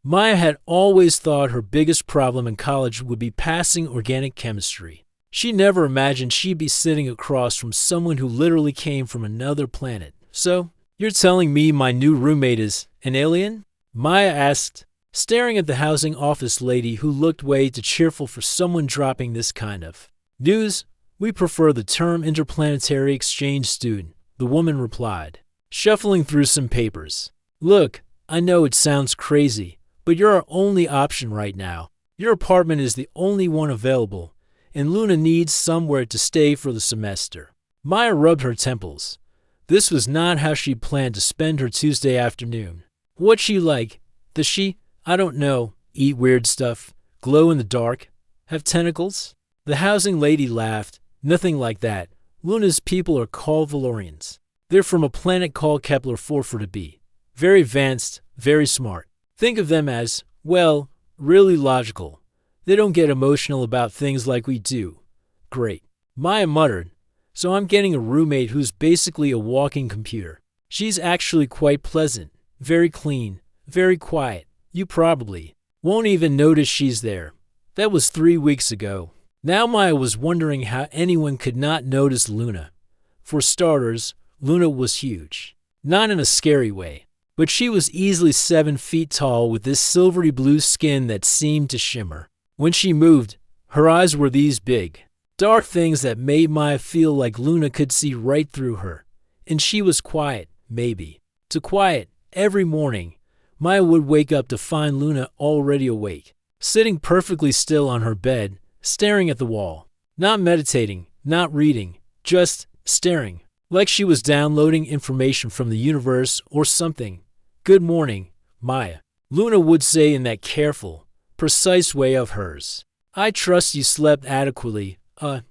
Maya had always thought her biggest problem in college would be passing organic chemistry. She never imagined she'd be sitting across from someone who literally came from another planet. So, you're telling me my new roommate is an alien? Maya asked, staring at the housing office lady who looked way too cheerful for someone dropping this kind of news. We prefer the term interplanetary exchange student, the woman replied, shuffling through some papers. Look, I know it sounds crazy, but you're our only option right now. Your apartment is the only one available, and Luna needs somewhere to stay for the semester. Maya rubbed her temples. This was not how she planned to spend her Tuesday afternoon. What's she like? Does she, I don't know, eat weird stuff, glow in the dark, have tentacles? The housing lady laughed. Nothing like that. Luna's people are called Valorians. They're from a planet called Kepler-4b. Very advanced, very smart. Think of them as, well, really logical. They don't get emotional about things like we do. Great. Maya muttered. So I'm getting a roommate who's basically a walking computer. She's actually quite pleasant, very clean, very quiet. You probably won't even notice she's there. That was 3 weeks ago. Now Maya was wondering how anyone could not notice Luna. For starters, Luna was huge. Not in a scary way, but she was easily 7 feet tall with this silvery blue skin that seemed to shimmer. When she moved, her eyes were these big, dark things that made Maya feel like Luna could see right through her. And she was quiet, maybe. Too quiet. Every morning, Maya would wake up to find Luna already awake, sitting perfectly still on her bed, staring at the wall. Not meditating, not reading, just staring, like she was downloading information from the universe or something. Good morning, Maya, Luna would say in that careful, precise way of hers. I trust you slept adequately.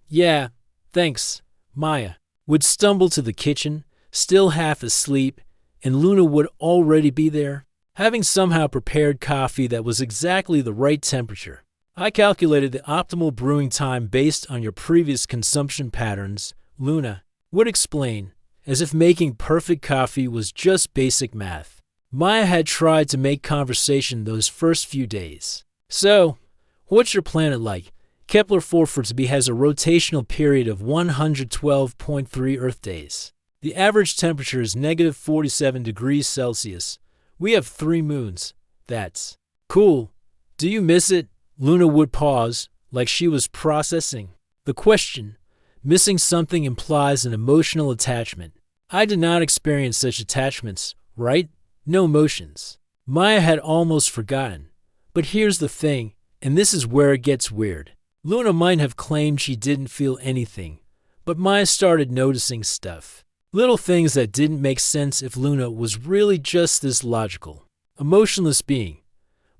Yeah, thanks. Maya would stumble to the kitchen, still half asleep, and Luna would already be there, having somehow prepared coffee that was exactly the right temperature. I calculated the optimal brewing time based on your previous consumption patterns, Luna would explain, as if making perfect coffee was just basic math. Maya had tried to make conversation those first few days. So, what's your planet like? Kepler-4b has a rotational period of 112.3 Earth days. The average temperature is negative 47 degrees Celsius. We have 3 moons. That's cool. Do you miss it? Luna would pause, like she was processing the question. Missing something implies an emotional attachment. I did not experience such attachments, right? No emotions. Maya had almost forgotten. But here's the thing, and this is where it gets weird. Luna might have claimed she didn't feel anything, but Maya started noticing stuff. Little things that didn't make sense if Luna was really just this logical, emotionless being.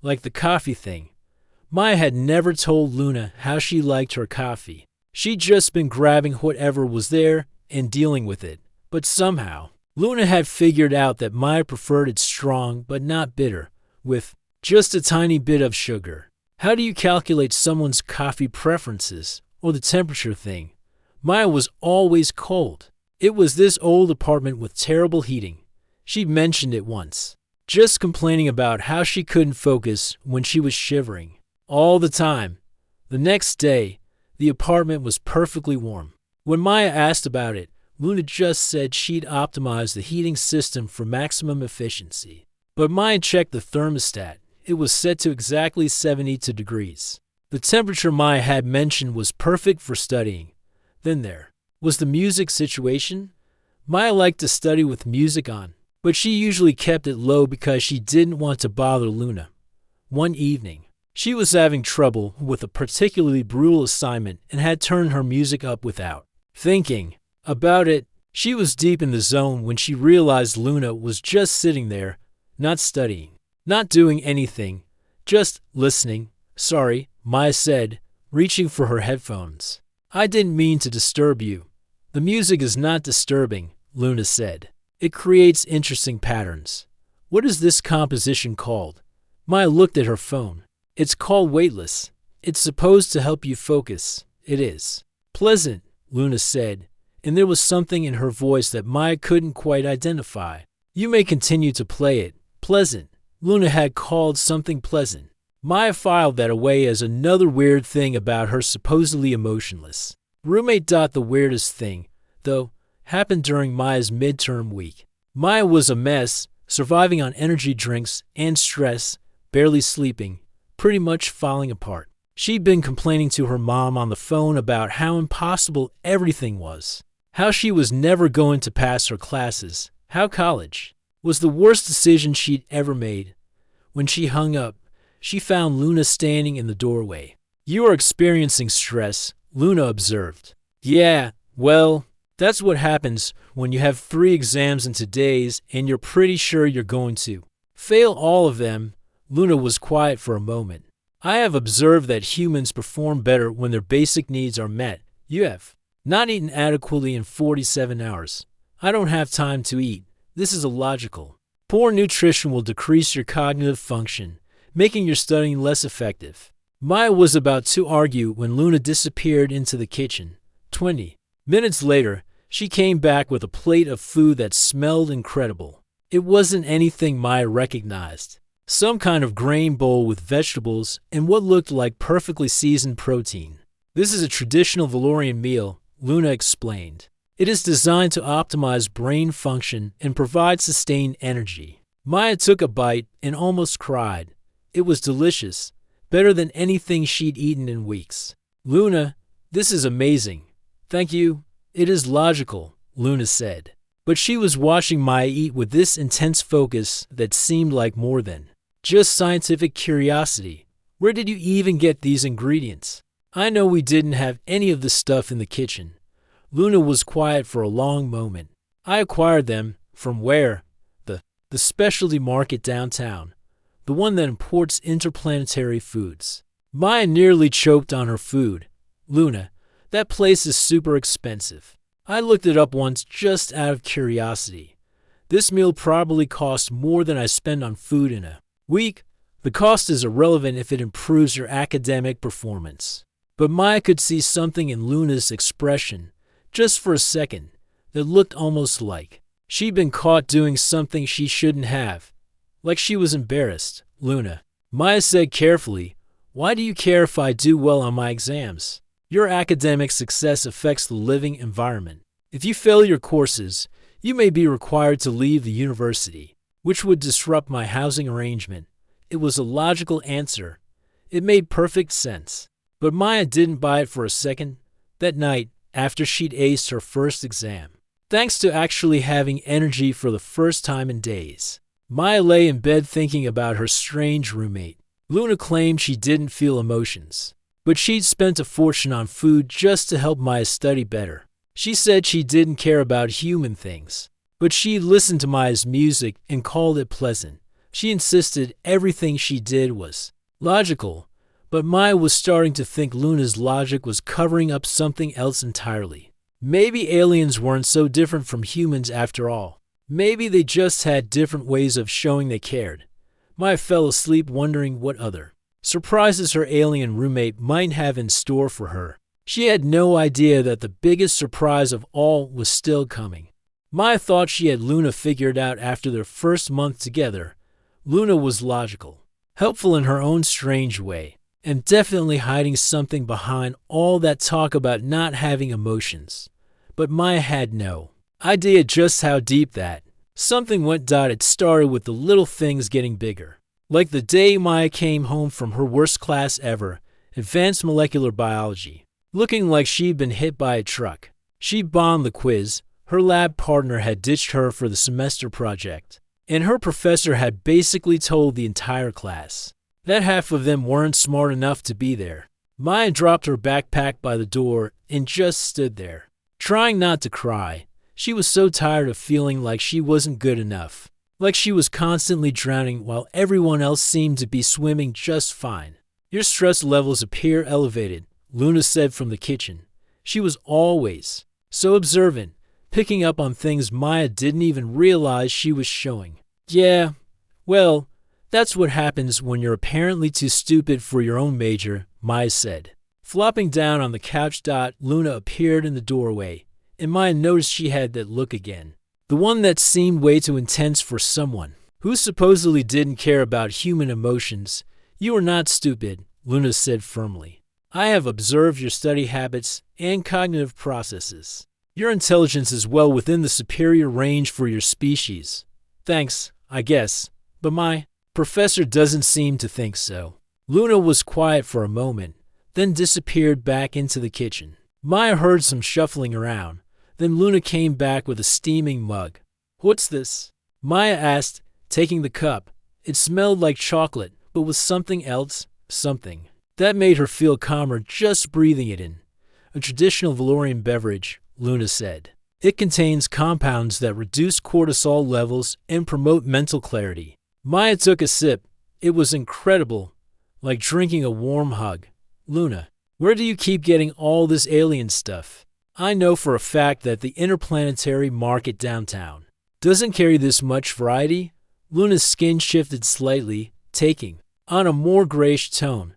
Like the coffee thing. Maya had never told Luna how she liked her coffee. She'd just been grabbing whatever was there and dealing with it. But somehow, Luna had figured out that Maya preferred it strong but not bitter, with just a tiny bit of sugar. How do you calculate someone's coffee preferences, or the temperature thing? Maya was always cold. It was this old apartment with terrible heating. She'd mentioned it once, just complaining about how she couldn't focus when she was shivering. All the time. The next day, the apartment was perfectly warm. When Maya asked about it, Luna just said she'd optimized the heating system for maximum efficiency. But Maya checked the thermostat. It was set to exactly 72 degrees. The temperature Maya had mentioned was perfect for studying. Then there was the music situation. Maya liked to study with music on, but she usually kept it low because she didn't want to bother Luna. One evening, she was having trouble with a particularly brutal assignment and had turned her music up without thinking about it. She was deep in the zone when she realized Luna was just sitting there, not studying, not doing anything, just listening. Sorry, Maya said, reaching for her headphones. I didn't mean to disturb you. The music is not disturbing, Luna said. It creates interesting patterns. What is this composition called? Maya looked at her phone. It's called Weightless. It's supposed to help you focus. It is. Pleasant, Luna said, and there was something in her voice that Maya couldn't quite identify. You may continue to play it. Pleasant, Luna had called something pleasant. Maya filed that away as another weird thing about her supposedly emotionless roommate. The weirdest thing, though, happened during Maya's midterm week. Maya was a mess, surviving on energy drinks and stress, barely sleeping, pretty much falling apart. She'd been complaining to her mom on the phone about how impossible everything was, how she was never going to pass her classes, how college was the worst decision she'd ever made. When she hung up, she found Luna standing in the doorway. "You are experiencing stress," Luna observed. "Yeah, well, that's what happens when you have 3 exams in 2 days and you're pretty sure you're going to fail all of them." Luna was quiet for a moment. "I have observed that humans perform better when their basic needs are met. You have not eaten adequately in 47 hours. I don't have time to eat. This is illogical. Poor nutrition will decrease your cognitive function, making your studying less effective." Maya was about to argue when Luna disappeared into the kitchen. 20 minutes later, she came back with a plate of food that smelled incredible. It wasn't anything Maya recognized. Some kind of grain bowl with vegetables and what looked like perfectly seasoned protein. "This is a traditional Valorian meal," Luna explained. "It is designed to optimize brain function and provide sustained energy." Maya took a bite and almost cried. It was delicious, better than anything she'd eaten in weeks. "Luna, this is amazing. Thank you." "It is logical," Luna said. But she was watching Maya eat with this intense focus that seemed like more than just scientific curiosity. "Where did you even get these ingredients?" "I know we didn't have any of the stuff in the kitchen." Luna was quiet for a long moment. "I acquired them." "From where?" The specialty market downtown. The one that imports interplanetary foods." Maya nearly choked on her food. "Luna, that place is super expensive. I looked it up once just out of curiosity. This meal probably costs more than I spend on food in a week." "The cost is irrelevant if it improves your academic performance." But Maya could see something in Luna's expression, just for a second, that looked almost like she'd been caught doing something she shouldn't have. Like she was embarrassed. "Luna," Maya said carefully, "why do you care if I do well on my exams? Your academic success affects the living environment. If you fail your courses, you may be required to leave the university, which would disrupt my housing arrangement." It was a logical answer. It made perfect sense. But Maya didn't buy it for a second. That night, after she'd aced her first exam, thanks to actually having energy for the first time in days, Maya lay in bed thinking about her strange roommate. Luna claimed she didn't feel emotions, but she'd spent a fortune on food just to help Maya study better. She said she didn't care about human things, but she listened to Maya's music and called it pleasant. She insisted everything she did was logical, but Maya was starting to think Luna's logic was covering up something else entirely. Maybe aliens weren't so different from humans after all. Maybe they just had different ways of showing they cared. Maya fell asleep wondering what other surprises her alien roommate might have in store for her. She had no idea that the biggest surprise of all was still coming. Maya thought she had Luna figured out after their first month together. Luna was logical, helpful in her own strange way, and definitely hiding something behind all that talk about not having emotions. But Maya had no idea just how deep that something went. It started with the little things getting bigger. Like the day Maya came home from her worst class ever, advanced molecular biology, looking like she'd been hit by a truck. She'd bombed the quiz, her lab partner had ditched her for the semester project, and her professor had basically told the entire class that half of them weren't smart enough to be there. Maya dropped her backpack by the door and just stood there, trying not to cry. She was so tired of feeling like she wasn't good enough, like she was constantly drowning while everyone else seemed to be swimming just fine. "Your stress levels appear elevated," Luna said from the kitchen. She was always so observant, picking up on things Maya didn't even realize she was showing. "Yeah, well, that's what happens when you're apparently too stupid for your own major," Maya said. Flopping down on the couch, Luna appeared in the doorway, and Maya noticed she had that look again. The one that seemed way too intense for someone who supposedly didn't care about human emotions. You are not stupid, Luna said firmly. I have observed your study habits and cognitive processes. Your intelligence is well within the superior range for your species. Thanks, I guess, but my professor doesn't seem to think so. Luna was quiet for a moment, then disappeared back into the kitchen. Maya heard some shuffling around. Then Luna came back with a steaming mug. What's this? Maya asked, taking the cup. It smelled like chocolate, but with something else, something that made her feel calmer just breathing it in. A traditional Valorian beverage, Luna said. It contains compounds that reduce cortisol levels and promote mental clarity. Maya took a sip. It was incredible, like drinking a warm hug. Luna, where do you keep getting all this alien stuff? I know for a fact that the interplanetary market downtown doesn't carry this much variety. Luna's skin shifted slightly, taking on a more grayish tone.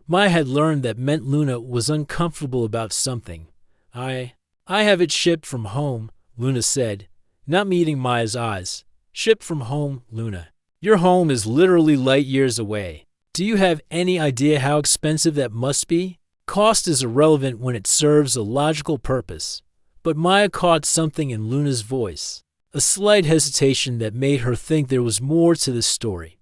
Maya had learned that meant Luna was uncomfortable about something. I have it shipped from home, Luna said, not meeting Maya's eyes. Shipped from home, Luna. Your home is literally light years away. Do you have any idea how expensive that must be? Cost is irrelevant when it serves a logical purpose. But Maya caught something in Luna's voice, a slight hesitation that made her think there was more to this story.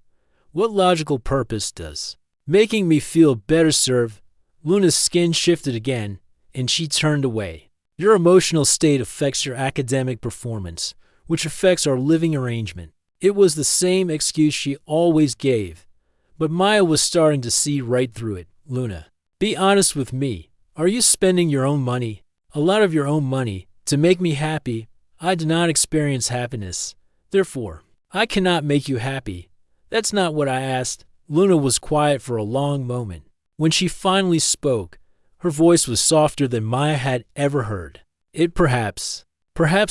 What logical purpose does? Making me feel better served. Luna's skin shifted again, and she turned away. Your emotional state affects your academic performance, which affects our living arrangement. It was the same excuse she always gave, but Maya was starting to see right through it. Luna, be honest with me. Are you spending your own money, a lot of your own money, to make me happy? I do not experience happiness. Therefore, I cannot make you happy. That's not what I asked. Luna was quiet for a long moment. When she finally spoke, her voice was softer than Maya had ever heard. Perhaps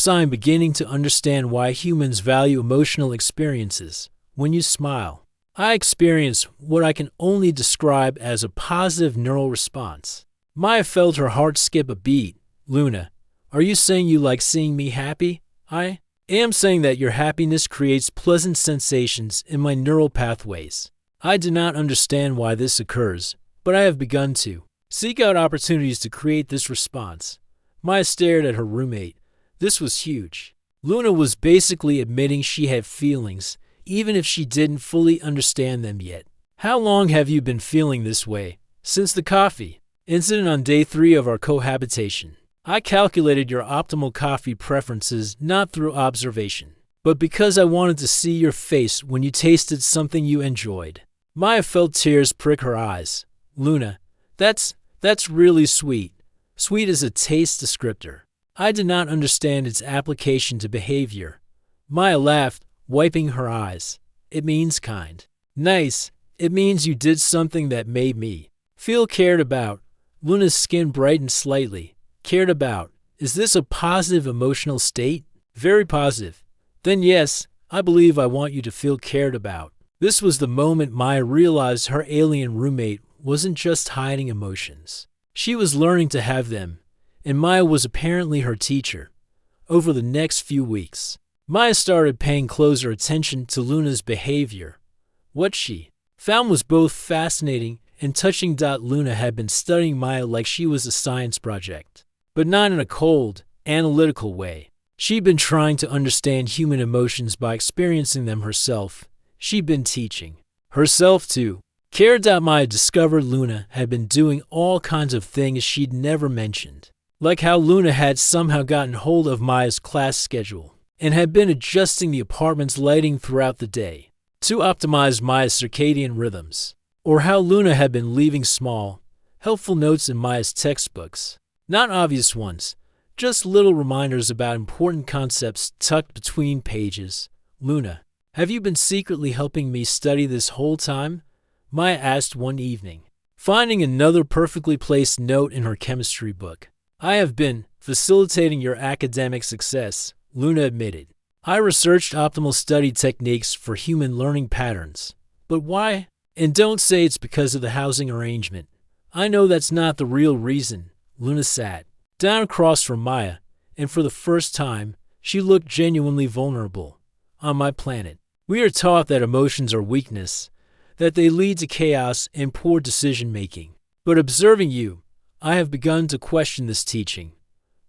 I am beginning to understand why humans value emotional experiences. When you smile, I experience what I can only describe as a positive neural response. Maya felt her heart skip a beat. Luna, are you saying you like seeing me happy? I am saying that your happiness creates pleasant sensations in my neural pathways. I do not understand why this occurs, but I have begun to seek out opportunities to create this response. Maya stared at her roommate. This was huge. Luna was basically admitting she had feelings, even if she didn't fully understand them yet. How long have you been feeling this way? Since the coffee incident on day 3 of our cohabitation. I calculated your optimal coffee preferences not through observation, but because I wanted to see your face when you tasted something you enjoyed. Maya felt tears prick her eyes. Luna, that's really sweet. Sweet is a taste descriptor. I did not understand its application to behavior. Maya laughed, wiping her eyes. It means kind. Nice. It means you did something that made me feel cared about. Luna's skin brightened slightly. Cared about. Is this a positive emotional state? Very positive. Then yes, I believe I want you to feel cared about. This was the moment Maya realized her alien roommate wasn't just hiding emotions. She was learning to have them, and Maya was apparently her teacher. Over the next few weeks, Maya started paying closer attention to Luna's behavior. What she found was both fascinating and touching. Luna had been studying Maya like she was a science project, but not in a cold, analytical way. She'd been trying to understand human emotions by experiencing them herself. She'd been teaching herself to care. Maya discovered Luna had been doing all kinds of things she'd never mentioned, like how Luna had somehow gotten hold of Maya's class schedule and had been adjusting the apartment's lighting throughout the day to optimize Maya's circadian rhythms, or how Luna had been leaving small, helpful notes in Maya's textbooks. Not obvious ones, just little reminders about important concepts tucked between pages. Luna, have you been secretly helping me study this whole time? Maya asked one evening, finding another perfectly placed note in her chemistry book. I have been facilitating your academic success, Luna admitted. I researched optimal study techniques for human learning patterns. But why? And don't say it's because of the housing arrangement. I know that's not the real reason. Luna sat down across from Maya, and for the first time, she looked genuinely vulnerable. On my planet, We are taught that emotions are weakness, that they lead to chaos and poor decision-making. But observing you, I have begun to question this teaching.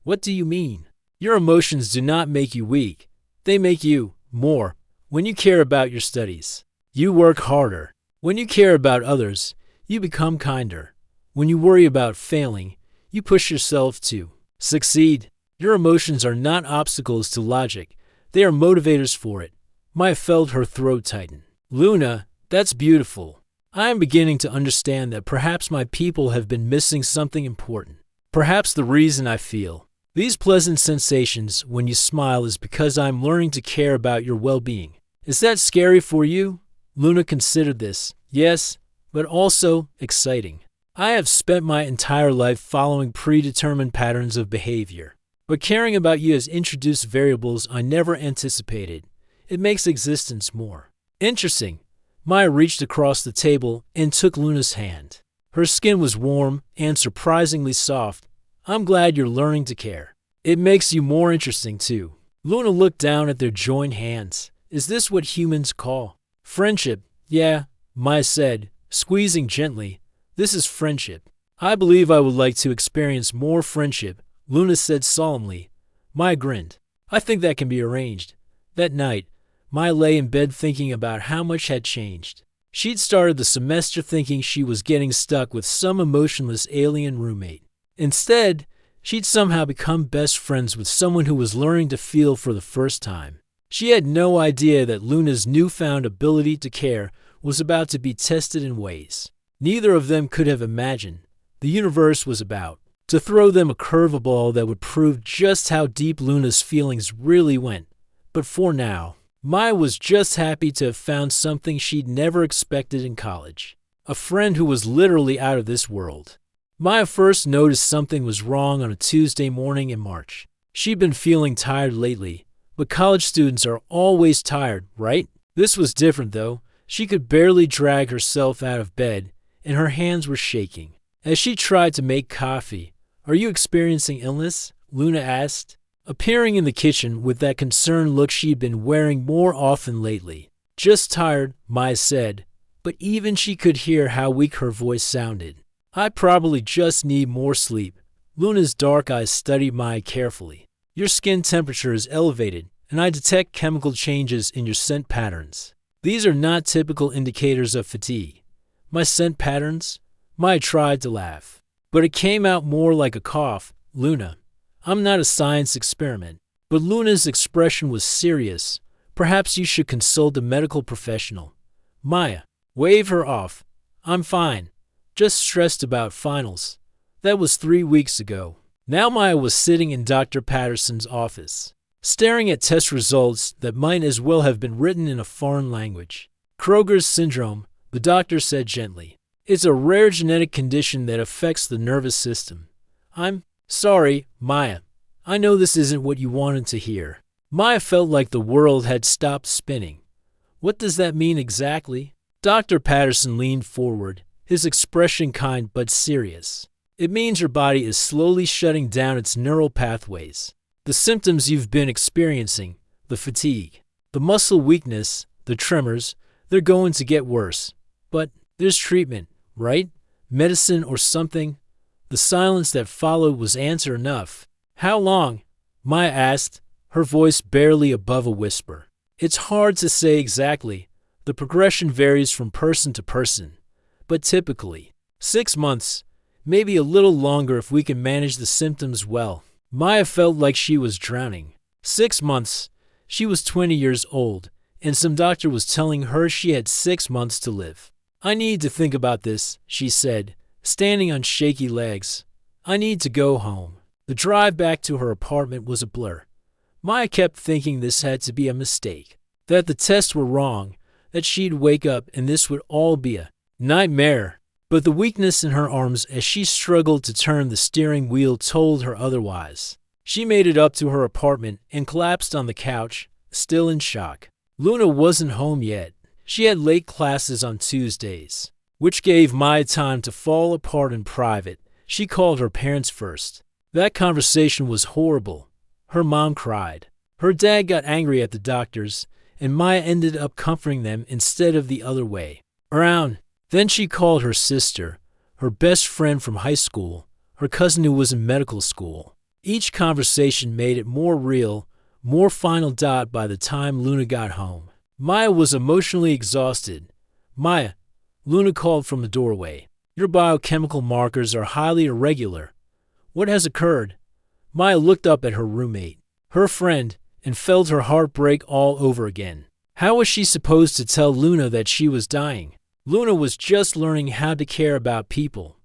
What do you mean? Your emotions do not make you weak. They make you more. When you care about your studies, you work harder. When you care about others, you become kinder. When you worry about failing, you push yourself to succeed. Your emotions are not obstacles to logic. They are motivators for it. Maya felt her throat tighten. Luna, that's beautiful. I am beginning to understand that perhaps my people have been missing something important. Perhaps the reason I feel these pleasant sensations when you smile is because I am learning to care about your well-being. Is that scary for you? Luna considered this. Yes, but also exciting. I have spent my entire life following predetermined patterns of behavior. But caring about you has introduced variables I never anticipated. It makes existence more interesting. Maya reached across the table and took Luna's hand. Her skin was warm and surprisingly soft. I'm glad you're learning to care. It makes you more interesting, too. Luna looked down at their joined hands. Is this what humans call friendship? Yeah, Maya said, squeezing gently. This is friendship. I believe I would like to experience more friendship, Luna said solemnly. Maya grinned. I think that can be arranged. That night, Maya lay in bed thinking about how much had changed. She'd started the semester thinking she was getting stuck with some emotionless alien roommate. Instead, she'd somehow become best friends with someone who was learning to feel for the first time. She had no idea that Luna's newfound ability to care was about to be tested in ways neither of them could have imagined. The universe was about to throw them a curveball that would prove just how deep Luna's feelings really went. But for now, Maya was just happy to have found something she'd never expected in college. A friend who was literally out of this world. Maya first noticed something was wrong on a Tuesday morning in March. She'd been feeling tired lately, but college students are always tired, right? This was different though. She could barely drag herself out of bed, and her hands were shaking. As she tried to make coffee, "Are you experiencing illness?" Luna asked, appearing in the kitchen with that concerned look she'd been wearing more often lately. Just tired, Maya said, but even she could hear how weak her voice sounded. I probably just need more sleep. Luna's dark eyes studied Maya carefully. Your skin temperature is elevated, and I detect chemical changes in your scent patterns. These are not typical indicators of fatigue. My scent patterns? Maya tried to laugh, but it came out more like a cough. Luna, I'm not a science experiment. But Luna's expression was serious. Perhaps you should consult a medical professional. Maya, wave her off. I'm fine. Just stressed about finals. That was 3 weeks ago. Now Maya was sitting in Dr. Patterson's office, staring at test results that might as well have been written in a foreign language. Kroger's syndrome, the doctor said gently. It's a rare genetic condition that affects the nervous system. I'm sorry, Maya. I know this isn't what you wanted to hear. Maya felt like the world had stopped spinning. What does that mean exactly? Dr. Patterson leaned forward, his expression kind but serious. It means your body is slowly shutting down its neural pathways. The symptoms you've been experiencing, the fatigue, the muscle weakness, the tremors, they're going to get worse. But there's treatment, right? Medicine or something? The silence that followed was answer enough. How long? Maya asked, her voice barely above a whisper. It's hard to say exactly. The progression varies from person to person. But typically, 6 months, maybe a little longer if we can manage the symptoms well. Maya felt like she was drowning. 6 months. She was 20 years old, and some doctor was telling her she had 6 months to live. I need to think about this, she said, standing on shaky legs. I need to go home. The drive back to her apartment was a blur. Maya kept thinking this had to be a mistake, that the tests were wrong, that she'd wake up and this would all be a nightmare. But the weakness in her arms as she struggled to turn the steering wheel told her otherwise. She made it up to her apartment and collapsed on the couch, still in shock. Luna wasn't home yet. She had late classes on Tuesdays, which gave Maya time to fall apart in private. She called her parents first. That conversation was horrible. Her mom cried. Her dad got angry at the doctors, and Maya ended up comforting them instead of the other way around. Then she called her sister, her best friend from high school, her cousin who was in medical school. Each conversation made it more real, more final dot by the time Luna got home. Maya was emotionally exhausted. "Maya," Luna called from the doorway, "your biochemical markers are highly irregular. What has occurred?" Maya looked up at her roommate, her friend, and felt her heart break all over again. How was she supposed to tell Luna that she was dying? Luna was just learning how to care about people.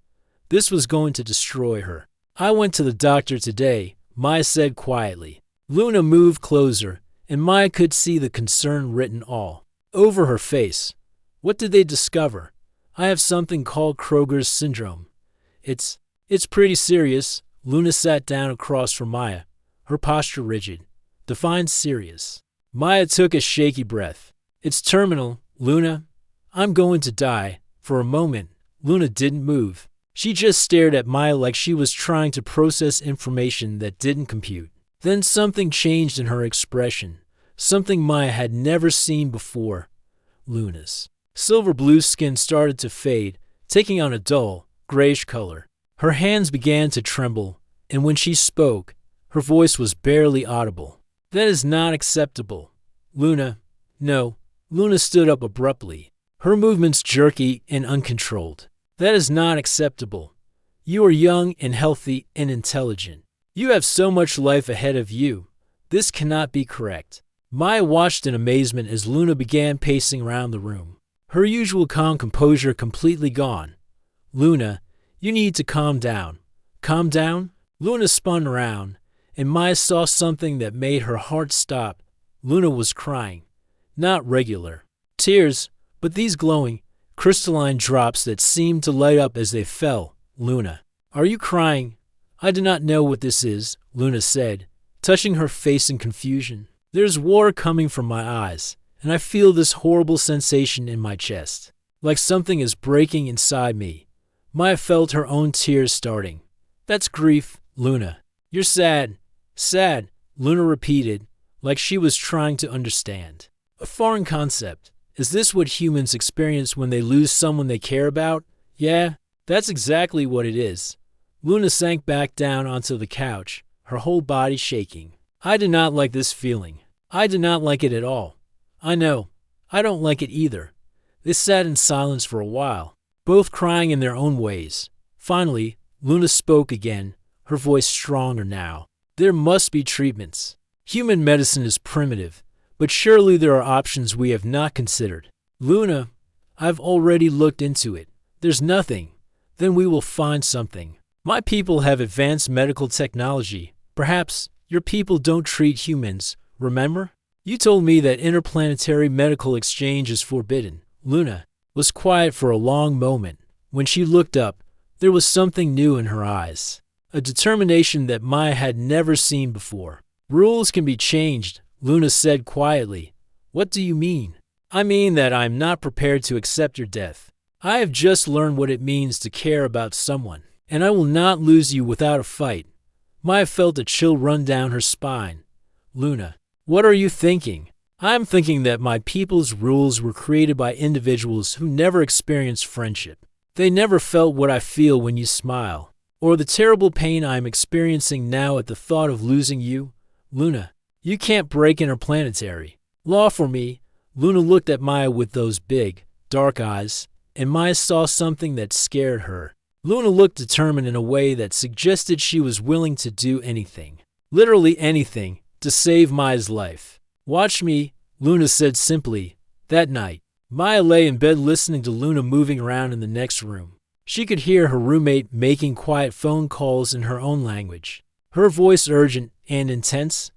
This was going to destroy her. "I went to the doctor today," Maya said quietly. Luna moved closer, and Maya could see the concern written all over her face. "What did they discover?" "I have something called Kroger's syndrome. It's pretty serious." Luna sat down across from Maya, her posture rigid. "Defined serious." Maya took a shaky breath. "It's terminal, Luna. I'm going to die." For a moment, Luna didn't move. She just stared at Maya like she was trying to process information that didn't compute. Then something changed in her expression, something Maya had never seen before. Luna's silver-blue skin started to fade, taking on a dull, grayish color. Her hands began to tremble, and when she spoke, her voice was barely audible. "That is not acceptable, Luna." "No." Luna stood up abruptly, her movements jerky and uncontrolled. "That is not acceptable. You are young and healthy and intelligent. You have so much life ahead of you. This cannot be correct." Maya watched in amazement as Luna began pacing around the room, her usual calm composure completely gone. "Luna, you need to calm down." "Calm down?" Luna spun around, and Maya saw something that made her heart stop. Luna was crying. Not regular tears, but these glowing, crystalline drops that seemed to light up as they fell. "Luna, are you crying?" "I do not know what this is," Luna said, touching her face in confusion. "There's water coming from my eyes, and I feel this horrible sensation in my chest, like something is breaking inside me." Maya felt her own tears starting. "That's grief, Luna. You're sad." "Sad," Luna repeated, like she was trying to understand. A foreign concept. Is this what humans experience when they lose someone they care about? "Yeah, that's exactly what it is." Luna sank back down onto the couch, her whole body shaking. "I do not like this feeling. I do not like it at all." "I know. I don't like it either." They sat in silence for a while, both crying in their own ways. Finally, Luna spoke again, her voice stronger now. "There must be treatments. Human medicine is primitive, but surely there are options we have not considered." "Luna, I've already looked into it. There's nothing." "Then we will find something. My people have advanced medical technology. Perhaps your people don't treat humans, remember? You told me that interplanetary medical exchange is forbidden." Luna was quiet for a long moment. When she looked up, there was something new in her eyes, a determination that Maya had never seen before. "Rules can be changed," Luna said quietly. "What do you mean?" "I mean that I'm not prepared to accept your death. I have just learned what it means to care about someone, and I will not lose you without a fight." Maya felt a chill run down her spine. "Luna, what are you thinking?" "I'm thinking that my people's rules were created by individuals who never experienced friendship. They never felt what I feel when you smile, or the terrible pain I'm experiencing now at the thought of losing you. Luna, you can't break interplanetary law for me." Luna looked at Maya with those big, dark eyes, and Maya saw something that scared her. Luna looked determined in a way that suggested she was willing to do anything, literally anything, to save Maya's life. "Watch me," Luna said simply. That night, Maya lay in bed listening to Luna moving around in the next room. She could hear her roommate making quiet phone calls in her own language, her voice urgent and intense.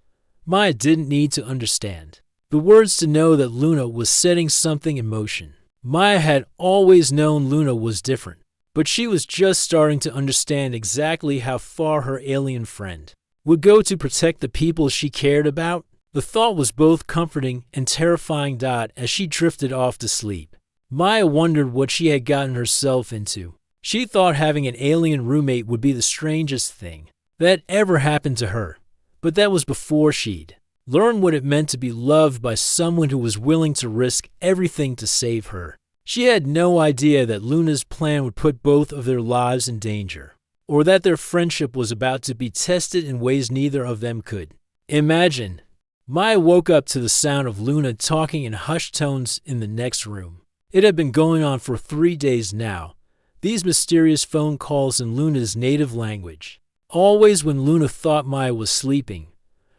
Maya didn't need to understand the words to know that Luna was setting something in motion. Maya had always known Luna was different, but she was just starting to understand exactly how far her alien friend would go to protect the people she cared about. The thought was both comforting and terrifying. As she drifted off to sleep, Maya wondered what she had gotten herself into. She thought having an alien roommate would be the strangest thing that ever happened to her, but that was before she'd Learn what it meant to be loved by someone who was willing to risk everything to save her. She had no idea that Luna's plan would put both of their lives in danger, or that their friendship was about to be tested in ways neither of them could imagine. Maya woke up to the sound of Luna talking in hushed tones in the next room. It had been going on for 3 days now, these mysterious phone calls in Luna's native language. Always when Luna thought Maya was sleeping,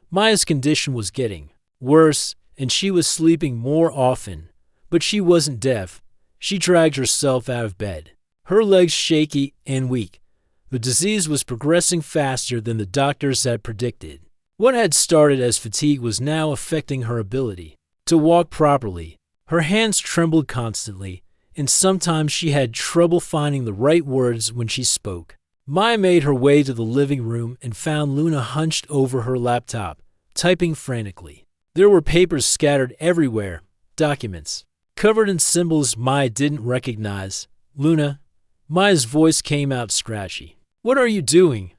Maya's condition was getting worse, and she was sleeping more often. But she wasn't deaf. She dragged herself out of bed, her legs shaky and weak. The disease was progressing faster than the doctors had predicted. What had started as fatigue was now affecting her ability to walk properly. Her hands trembled constantly, and sometimes she had trouble finding the right words when she spoke. Maya made her way to the living room and found Luna hunched over her laptop, typing frantically. There were papers scattered everywhere, documents, covered in symbols Maya didn't recognize. "Luna," Maya's voice came out scratchy. "What are you doing?"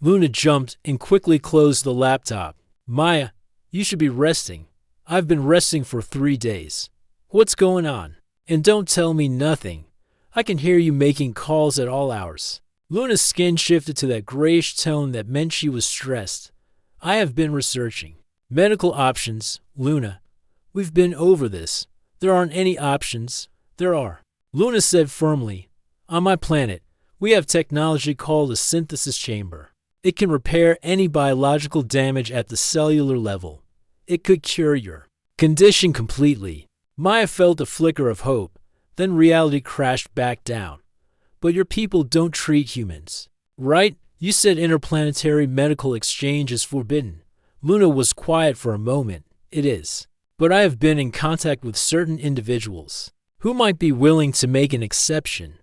Luna jumped and quickly closed the laptop. "Maya, you should be resting. I've been resting for 3 days. What's going on? And don't tell me nothing. I can hear you making calls at all hours." Luna's skin shifted to that grayish tone that meant she was stressed. "I have been researching medical options, Luna. We've been over this. There aren't any options. There are," Luna said firmly. "On my planet, we have technology called a synthesis chamber. It can repair any biological damage at the cellular level. It could cure your condition completely." Maya felt a flicker of hope, then reality crashed back down. "But your people don't treat humans, right? You said interplanetary medical exchange is forbidden." Luna was quiet for a moment. "It is. But I have been in contact with certain individuals who might be willing to make an exception."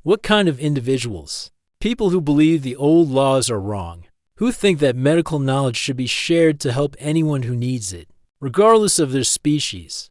"What kind of individuals?" "People who believe the old laws are wrong, who think that medical knowledge should be shared to help anyone who needs it, regardless of their species."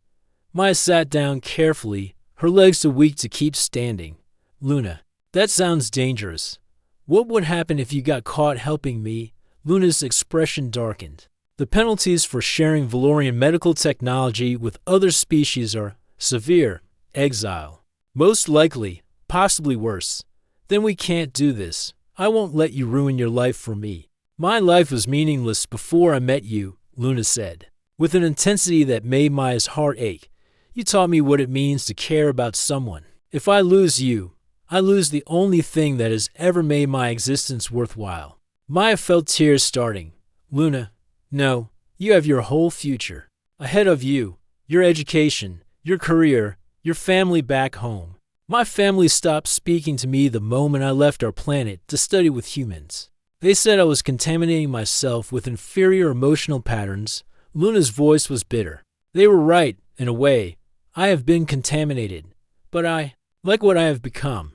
Maya sat down carefully, her legs too weak to keep standing. "Luna, that sounds dangerous. What would happen if you got caught helping me?" Luna's expression darkened. "The penalties for sharing Valorian medical technology with other species are severe: exile. Most likely, possibly worse. Then we can't do this. I won't let you ruin your life for me." "My life was meaningless before I met you," Luna said, with an intensity that made Maya's heart ache. "You taught me what it means to care about someone. If I lose you, I lose the only thing that has ever made my existence worthwhile." Maya felt tears starting. "Luna, no, you have your whole future ahead of you, your education, your career, your family back home. My family stopped speaking to me the moment I left our planet to study with humans. They said I was contaminating myself with inferior emotional patterns." Luna's voice was bitter. "They were right, in a way. I have been contaminated, but I like what I have become."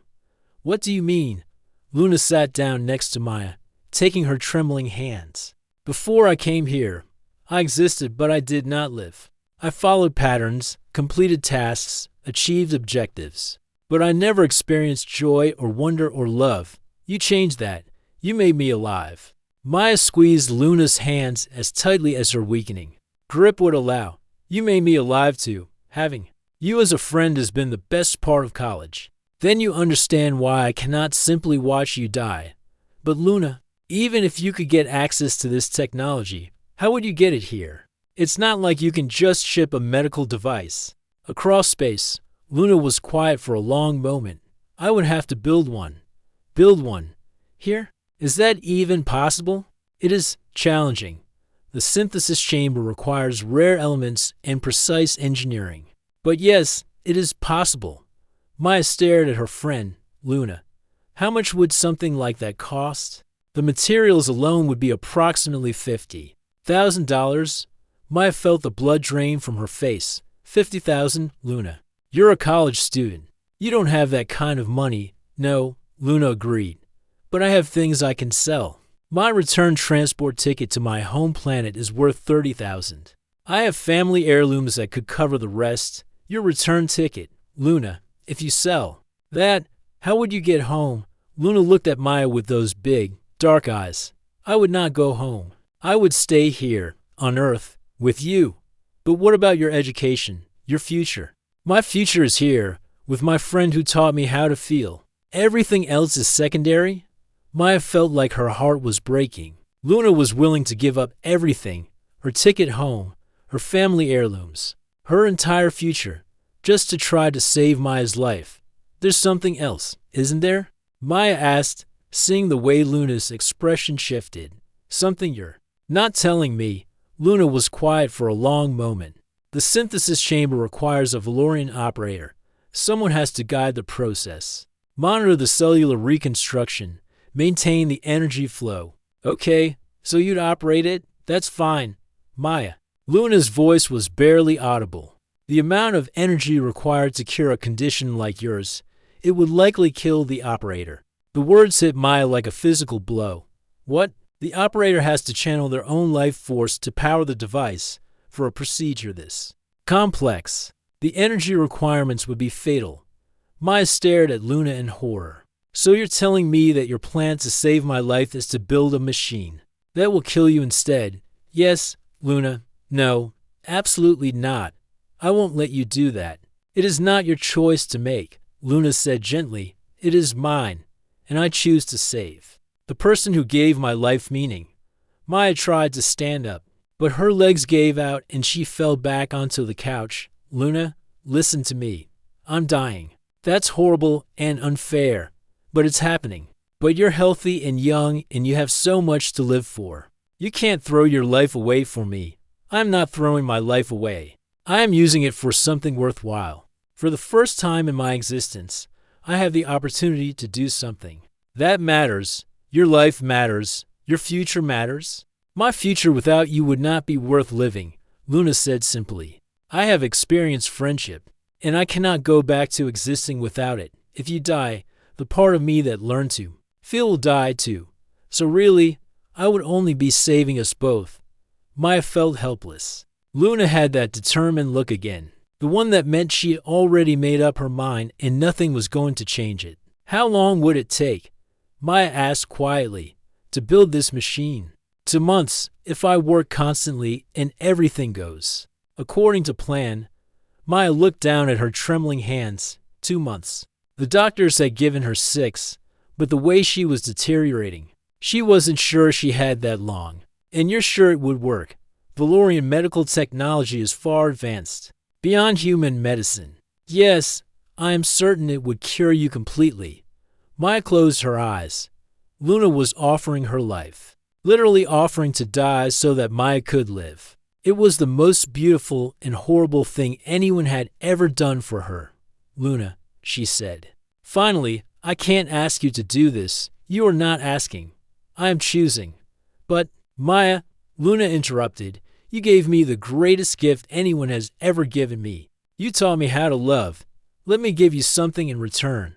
"What do you mean?" Luna sat down next to Maya, taking her trembling hands. "Before I came here, I existed, but I did not live. I followed patterns, completed tasks, achieved objectives. But I never experienced joy or wonder or love. You changed that. You made me alive." Maya squeezed Luna's hands as tightly as her weakening grip would allow. "You made me alive too. Having you as a friend has been the best part of college. Then you understand why I cannot simply watch you die." "But Luna, even if you could get access to this technology, how would you get it here? It's not like you can just ship a medical device across space." Luna was quiet for a long moment. "I would have to build one. Build one. Here? Is that even possible?" "It is challenging. The synthesis chamber requires rare elements and precise engineering. But yes, it is possible." Maya stared at her friend. "Luna, how much would something like that cost?" "The materials alone would be approximately $50,000. Maya felt the blood drain from her face. $50,000, Luna. You're a college student. You don't have that kind of money." "No," Luna agreed. "But I have things I can sell. My return transport ticket to my home planet is worth $30,000. I have family heirlooms that could cover the rest. Your return ticket, Luna, if you sell that, how would you get home?" Luna looked at Maya with those big, dark eyes. "I would not go home. I would stay here, on Earth, With you. But what about your education, your future? My future is here, with my friend who taught me how to feel. Everything else is secondary? Maya felt like her heart was breaking. Luna was willing to give up everything, her ticket home, her family heirlooms, her entire future, just to try to save Maya's life. There's something else, isn't there? Maya asked, seeing the way Luna's expression shifted. Something you're not telling me. Luna was quiet for a long moment. The synthesis chamber requires a Valorian operator. Someone has to guide the process, monitor the cellular reconstruction, maintain the energy flow. Okay, so you'd operate it? That's fine, Maya. Luna's voice was barely audible. The amount of energy required to cure a condition like yours, it would likely kill the operator. The words hit Maya like a physical blow. What? The operator has to channel their own life force to power the device for a procedure this complex. The energy requirements would be fatal. Maya stared at Luna in horror. So you're telling me that your plan to save my life is to build a machine that will kill you instead? Yes, Luna. No, absolutely not. I won't let you do that. It is not your choice to make, Luna said gently. It is mine, and I choose to save the person who gave my life meaning. Maya tried to stand up, but her legs gave out and she fell back onto the couch. Luna, listen to me. I'm dying. That's horrible and unfair, but it's happening. But you're healthy and young and you have so much to live for. You can't throw your life away for me. I'm not throwing my life away. I am using it for something worthwhile. For the first time in my existence, I have the opportunity to do something that matters. Your life matters. Your future matters. My future without you would not be worth living, Luna said simply. I have experienced friendship, and I cannot go back to existing without it. If you die, the part of me that learned to feel will die too. So really, I would only be saving us both. Maya felt helpless. Luna had that determined look again, the one that meant she had already made up her mind and nothing was going to change it. How long would it take, Maya asked quietly, to build this machine? 2 months, if I work constantly and everything goes according to plan. Maya looked down at her trembling hands. 2 months. The doctors had given her 6, but the way she was deteriorating, she wasn't sure she had that long. And you're sure it would work? Valorian medical technology is far advanced, beyond human medicine. Yes, I am certain it would cure you completely. Maya closed her eyes. Luna was offering her life, literally offering to die so that Maya could live. It was the most beautiful and horrible thing anyone had ever done for her. Luna, she said. Finally, I can't ask you to do this. You are not asking. I am choosing. But, Maya, Luna interrupted, you gave me the greatest gift anyone has ever given me. You taught me how to love. Let me give you something in return.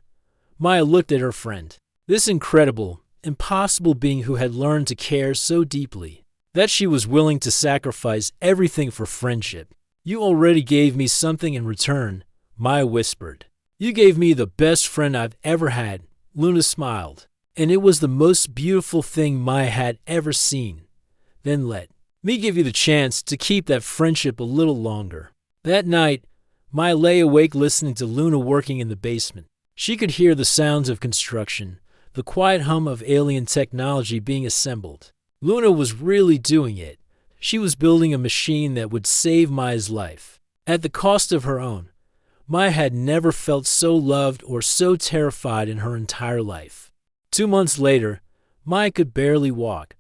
Maya looked at her friend. This incredible, impossible being who had learned to care so deeply that she was willing to sacrifice everything for friendship. You already gave me something in return, Maya whispered. You gave me the best friend I've ever had. Luna smiled, and it was the most beautiful thing Maya had ever seen. Then let me give you the chance to keep that friendship a little longer. That night, Maya lay awake listening to Luna working in the basement. She could hear the sounds of construction, the quiet hum of alien technology being assembled. Luna was really doing it. She was building a machine that would save Maya's life, at the cost of her own. Maya had never felt so loved or so terrified in her entire life. 2 months later, Maya could barely walk.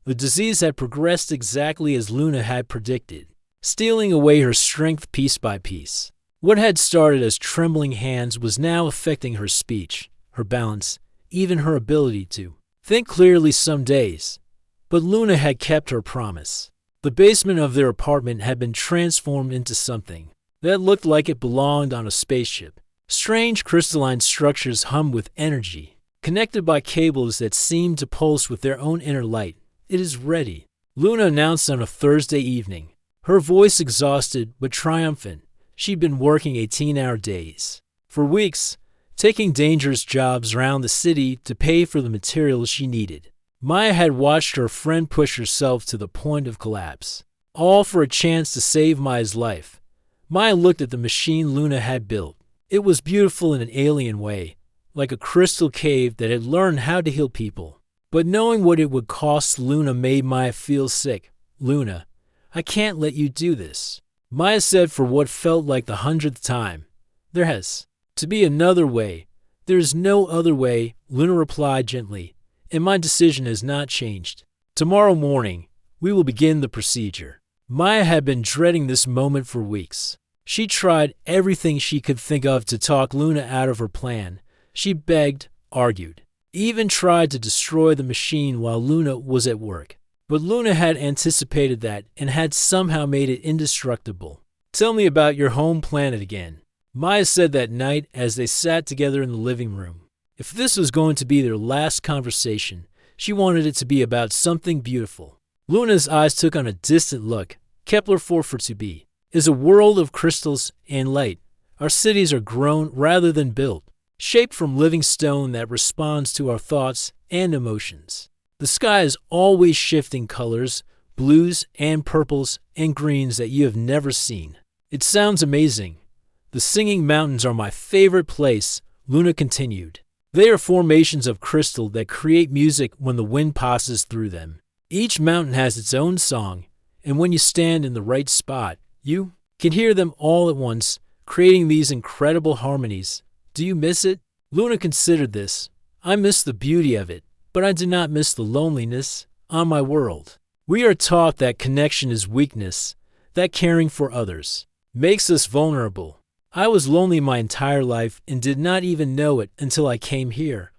The disease had progressed exactly as Luna had predicted, stealing away her strength piece by piece. What had started as trembling hands was now affecting her speech, her balance, even her ability to think clearly some days. But Luna had kept her promise. The basement of their apartment had been transformed into something that looked like it belonged on a spaceship. Strange crystalline structures hummed with energy, connected by cables that seemed to pulse with their own inner light. It is ready, Luna announced on a Thursday evening, her voice exhausted but triumphant. She'd been working 18-hour days for weeks, taking dangerous jobs around the city to pay for the materials she needed. Maya had watched her friend push herself to the point of collapse, all for a chance to save Maya's life. Maya looked at the machine Luna had built. It was beautiful in an alien way, like a crystal cave that had learned how to heal people. But knowing what it would cost Luna made Maya feel sick. "Luna, I can't let you do this," Maya said for what felt like the 100th time. "There has to be another way. There is no other way," Luna replied gently, "and my decision has not changed. Tomorrow morning, we will begin the procedure." Maya had been dreading this moment for weeks. She tried everything she could think of to talk Luna out of her plan. She begged, argued, even tried to destroy the machine while Luna was at work. But Luna had anticipated that and had somehow made it indestructible. "Tell me about your home planet again," Maya said that night as they sat together in the living room. If this was going to be their last conversation, she wanted it to be about something beautiful. Luna's eyes took on a distant look. "Kepler 442b is a world of crystals and light. Our cities are grown rather than built, shaped from living stone that responds to our thoughts and emotions. The sky is always shifting colors, blues and purples and greens that you have never seen." "It sounds amazing. The Singing Mountains are my favorite place," Luna continued. "They are formations of crystal that create music when the wind passes through them. Each mountain has its own song, and when you stand in the right spot, you can hear them all at once, creating these incredible harmonies. Do you miss it?" Luna considered this. "I miss the beauty of it, but I do not miss the loneliness on my world. We are taught that connection is weakness, that caring for others makes us vulnerable. I was lonely my entire life and did not even know it until I came here."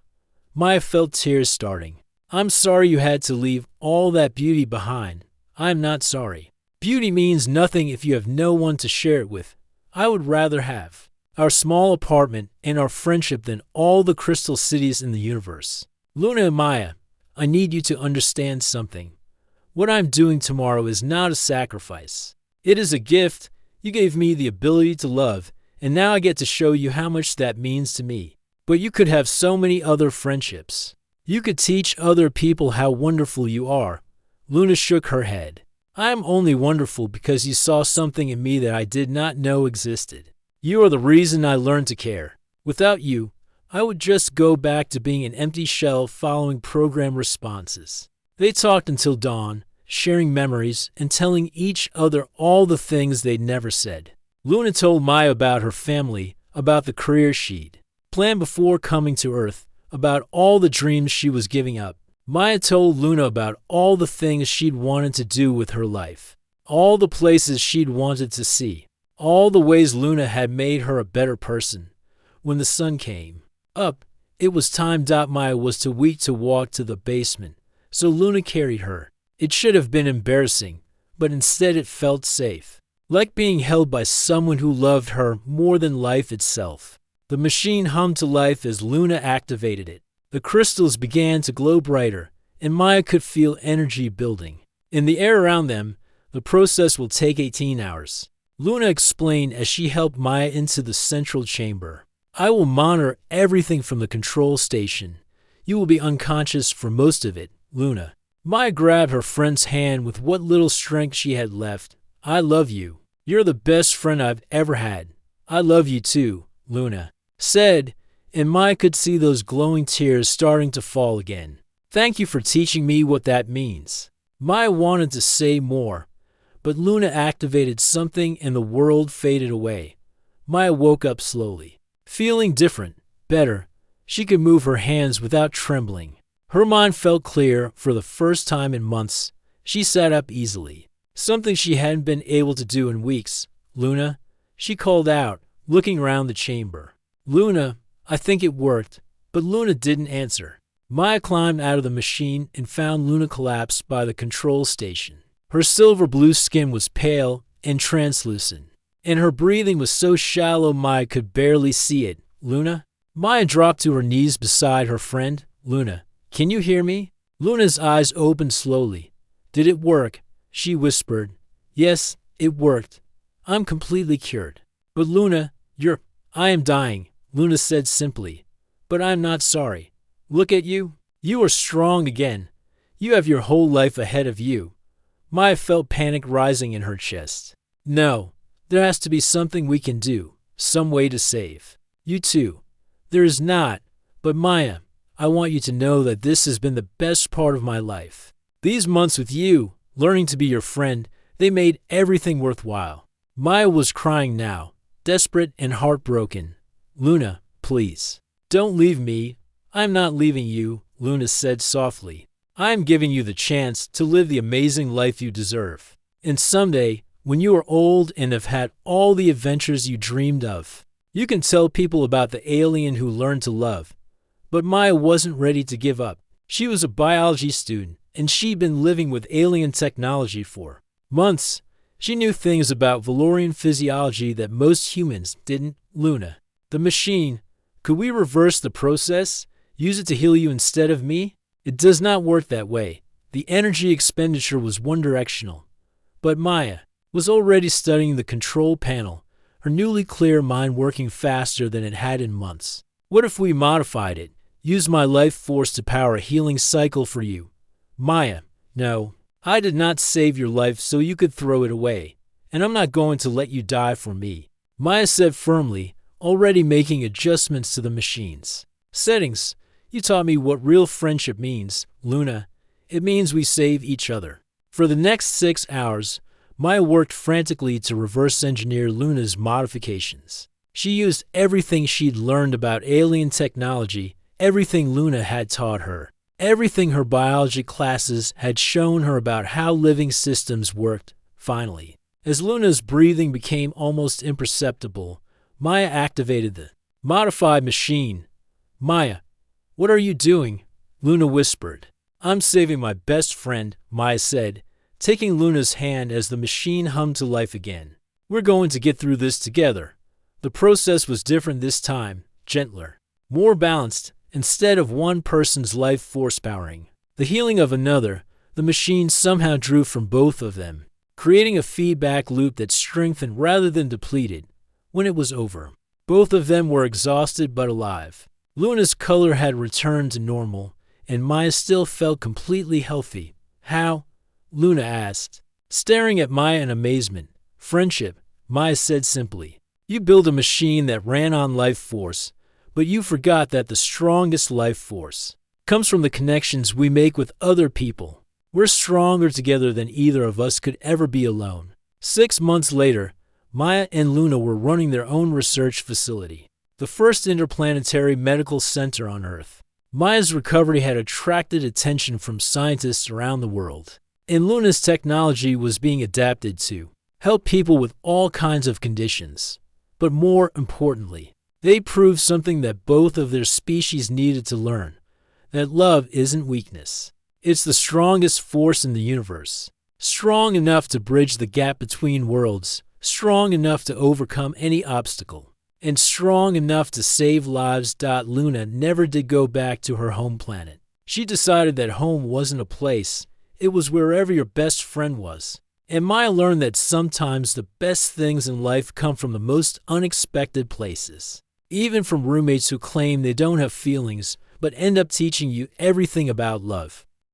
Maya felt tears starting. "I'm sorry you had to leave all that beauty behind. I'm not sorry. Beauty means nothing if you have no one to share it with. I would rather have our small apartment and our friendship than all the crystal cities in the universe." "Luna and Maya, I need you to understand something. What I'm doing tomorrow is not a sacrifice. It is a gift. You gave me the ability to love, and now I get to show you how much that means to me. But you could have so many other friendships. You could teach other people how wonderful you are." Luna shook her head. "I am only wonderful because you saw something in me that I did not know existed. You are the reason I learned to care. Without you, I would just go back to being an empty shell following program responses." They talked until dawn, sharing memories and telling each other all the things they'd never said. Luna told Maya about her family, about the career she'd planned before coming to Earth, about all the dreams she was giving up. Maya told Luna about all the things she'd wanted to do with her life, all the places she'd wanted to see, all the ways Luna had made her a better person. When the sun came up, it was time. Maya was too weak to walk to the basement, so Luna carried her. It should have been embarrassing, but instead it felt safe, like being held by someone who loved her more than life itself. The machine hummed to life as Luna activated it. The crystals began to glow brighter, and Maya could feel energy building. In the air around them, the process will take 18 hours. Luna explained as she helped Maya into the central chamber. "I will monitor everything from the control station. You will be unconscious for most of it, Luna." Maya grabbed her friend's hand with what little strength she had left. "I love you. You're the best friend I've ever had." "I love you too," Luna said, and Maya could see those glowing tears starting to fall again. "Thank you for teaching me what that means." Maya wanted to say more, but Luna activated something and the world faded away. Maya woke up slowly, feeling different, better. She could move her hands without trembling. Her mind felt clear for the first time in months. She sat up easily, something she hadn't been able to do in weeks. "Luna," she called out, looking around the chamber. "Luna, I think it worked," but Luna didn't answer. Maya climbed out of the machine and found Luna collapsed by the control station. Her silver-blue skin was pale and translucent, and her breathing was so shallow Maya could barely see it. "Luna?" Maya dropped to her knees beside her friend. "Luna, can you hear me?" Luna's eyes opened slowly. "Did it work?" she whispered. "Yes, it worked. I'm completely cured." "But Luna, I am dying," Luna said simply. "But I'm not sorry. Look at you. You are strong again. You have your whole life ahead of you." Maya felt panic rising in her chest. No, there has to be something we can do, some way to save you too. There is not, but Maya, I want you to know that this has been the best part of my life. These months with you, learning to be your friend, they made everything worthwhile. Maya was crying now, desperate and heartbroken. Luna, please, don't leave me. I'm not leaving you, Luna said softly. I'm giving you the chance to live the amazing life you deserve. And someday, when you are old and have had all the adventures you dreamed of, you can tell people about the alien who learned to love. But Maya wasn't ready to give up. She was a biology student, and she'd been living with alien technology for months. She knew things about Valorian physiology that most humans didn't. Luna, the machine, could we reverse the process? Use it to heal you instead of me? It does not work that way. The energy expenditure was one-directional. But Maya was already studying the control panel, her newly clear mind working faster than it had in months. What if we modified it? Use my life force to power a healing cycle for you. Maya, no, I did not save your life so you could throw it away, and I'm not going to let you die for me, Maya said firmly, already making adjustments to the machines. Settings, you taught me what real friendship means, Luna. It means we save each other. For the next 6 hours, Maya worked frantically to reverse engineer Luna's modifications. She used everything she'd learned about alien technology, everything Luna had taught her, everything her biology classes had shown her about how living systems worked. Finally, as Luna's breathing became almost imperceptible, Maya activated the modified machine. Maya, what are you doing? Luna whispered. I'm saving my best friend, Maya said, taking Luna's hand as the machine hummed to life again. We're going to get through this together. The process was different this time, gentler, more balanced. Instead of one person's life force powering the healing of another, the machine somehow drew from both of them, creating a feedback loop that strengthened rather than depleted. When it was over, both of them were exhausted but alive. Luna's color had returned to normal, and Maya still felt completely healthy. How? Luna asked, staring at Maya in amazement. Friendship, Maya said simply. You built a machine that ran on life force, but you forgot that the strongest life force comes from the connections we make with other people. We're stronger together than either of us could ever be alone. 6 months later, Maya and Luna were running their own research facility, the first interplanetary medical center on Earth. Maya's recovery had attracted attention from scientists around the world, and Luna's technology was being adapted to help people with all kinds of conditions. But more importantly, they proved something that both of their species needed to learn, that love isn't weakness. It's the strongest force in the universe, strong enough to bridge the gap between worlds, strong enough to overcome any obstacle, and strong enough to save lives. Luna never did go back to her home planet. She decided that home wasn't a place, it was wherever your best friend was. And Maya learned that sometimes the best things in life come from the most unexpected places. Even from roommates who claim they don't have feelings, but end up teaching you everything about love.